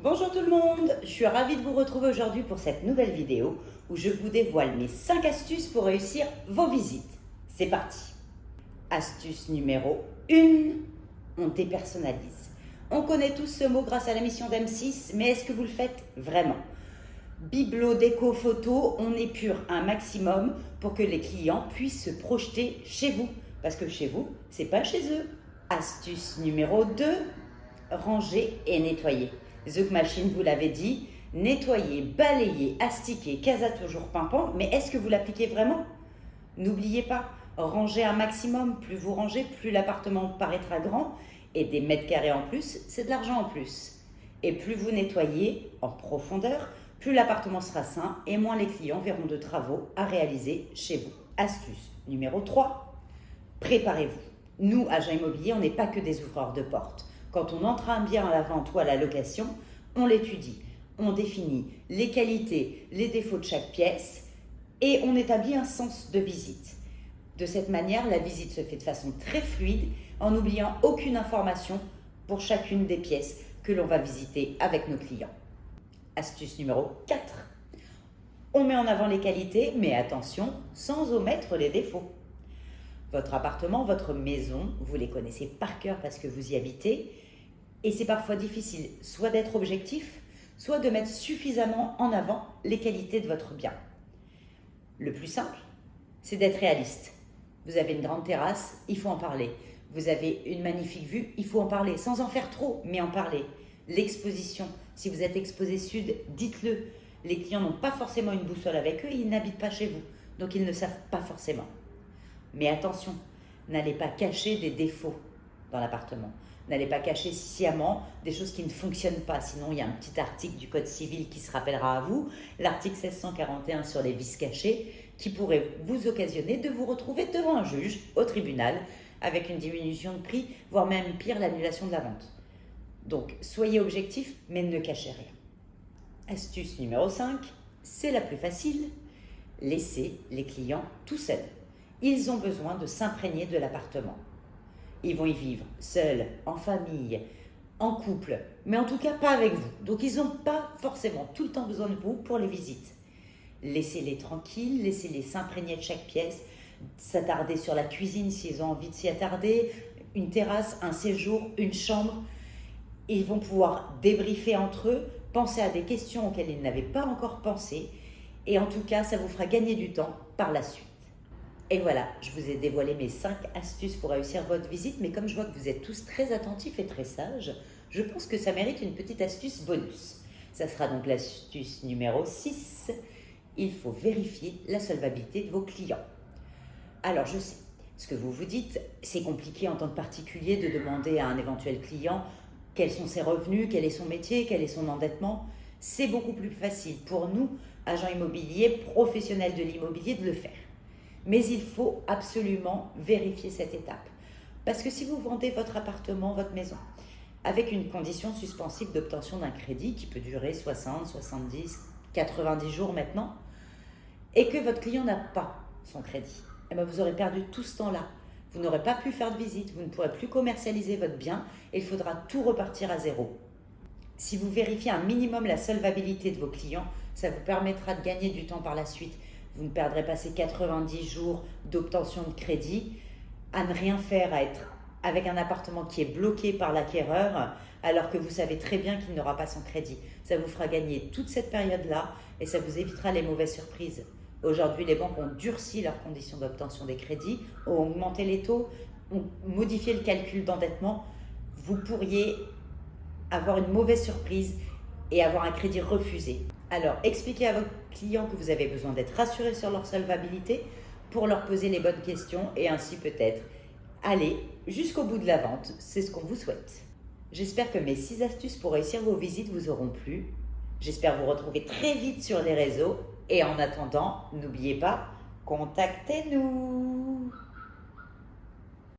Bonjour tout le monde, je suis ravie de vous retrouver aujourd'hui pour cette nouvelle vidéo où je vous dévoile mes 5 astuces pour réussir vos visites. C'est parti. Astuce numéro 1, on dépersonnalise. On connaît tous ce mot grâce à la mission d'M6, mais est-ce que vous le faites vraiment? Bibelot, déco, photo, on épure un maximum pour que les clients puissent se projeter chez vous. Parce que chez vous, c'est pas chez eux. Astuce numéro 2, ranger et nettoyer. Zouk Machine vous l'avez dit, nettoyer, balayer, astiquer, casa toujours pimpant, mais est-ce que vous l'appliquez vraiment? N'oubliez pas, ranger un maximum, plus vous rangez, plus l'appartement paraîtra grand, et des mètres carrés en plus, c'est de l'argent en plus. Et plus vous nettoyez en profondeur, plus l'appartement sera sain et moins les clients verront de travaux à réaliser chez vous. Astuce numéro 3, préparez-vous. Nous, agents immobiliers, on n'est pas que des ouvreurs de portes. Quand on entre un bien à la vente ou à la location, on l'étudie, on définit les qualités, les défauts de chaque pièce et on établit un sens de visite. De cette manière, la visite se fait de façon très fluide en n'oubliant aucune information pour chacune des pièces que l'on va visiter avec nos clients. Astuce numéro 4. On met en avant les qualités, mais attention, sans omettre les défauts. Votre appartement, votre maison, vous les connaissez par cœur parce que vous y habitez. Et c'est parfois difficile, soit d'être objectif, soit de mettre suffisamment en avant les qualités de votre bien. Le plus simple, c'est d'être réaliste. Vous avez une grande terrasse, il faut en parler. Vous avez une magnifique vue, il faut en parler, sans en faire trop, mais en parler. L'exposition, si vous êtes exposé sud, dites-le. Les clients n'ont pas forcément une boussole avec eux, ils n'habitent pas chez vous, donc ils ne savent pas forcément. Mais attention, n'allez pas cacher des défauts dans l'appartement. N'allez pas cacher sciemment des choses qui ne fonctionnent pas. Sinon, il y a un petit article du Code civil qui se rappellera à vous, l'article 1641 sur les vices cachés, qui pourrait vous occasionner de vous retrouver devant un juge au tribunal avec une diminution de prix, voire même pire, l'annulation de la vente. Donc, soyez objectif, mais ne cachez rien. Astuce numéro 5, c'est la plus facile. Laissez les clients tout seuls. Ils ont besoin de s'imprégner de l'appartement. Ils vont y vivre seuls, en famille, en couple, mais en tout cas pas avec vous. Donc ils n'ont pas forcément tout le temps besoin de vous pour les visites. Laissez-les tranquilles, laissez-les s'imprégner de chaque pièce, s'attarder sur la cuisine s'ils ont envie de s'y attarder, une terrasse, un séjour, une chambre. Ils vont pouvoir débriefer entre eux, penser à des questions auxquelles ils n'avaient pas encore pensé, et en tout cas ça vous fera gagner du temps par la suite. Et voilà, je vous ai dévoilé mes 5 astuces pour réussir votre visite, mais comme je vois que vous êtes tous très attentifs et très sages, je pense que ça mérite une petite astuce bonus. Ça sera donc l'astuce numéro 6. Il faut vérifier la solvabilité de vos clients. Alors je sais, ce que vous vous dites, c'est compliqué en tant que particulier de demander à un éventuel client quels sont ses revenus, quel est son métier, quel est son endettement. C'est beaucoup plus facile pour nous, agents immobiliers, professionnels de l'immobilier, de le faire. Mais il faut absolument vérifier cette étape. Parce que si vous vendez votre appartement, votre maison, avec une condition suspensive d'obtention d'un crédit qui peut durer 60, 70, 90 jours maintenant, et que votre client n'a pas son crédit, eh bien vous aurez perdu tout ce temps-là. Vous n'aurez pas pu faire de visite, vous ne pourrez plus commercialiser votre bien et il faudra tout repartir à zéro. Si vous vérifiez un minimum la solvabilité de vos clients, ça vous permettra de gagner du temps par la suite. Vous ne perdrez pas ces 90 jours d'obtention de crédit à ne rien faire, à être avec un appartement qui est bloqué par l'acquéreur alors que vous savez très bien qu'il n'aura pas son crédit. Ça vous fera gagner toute cette période-là et ça vous évitera les mauvaises surprises. Aujourd'hui, les banques ont durci leurs conditions d'obtention des crédits, ont augmenté les taux, ont modifié le calcul d'endettement. Vous pourriez avoir une mauvaise surprise et avoir un crédit refusé. Alors, expliquez à vos clients que vous avez besoin d'être rassurés sur leur solvabilité pour leur poser les bonnes questions et ainsi peut-être aller jusqu'au bout de la vente. C'est ce qu'on vous souhaite. J'espère que mes 6 astuces pour réussir vos visites vous auront plu. J'espère vous retrouver très vite sur les réseaux et en attendant, n'oubliez pas, contactez-nous.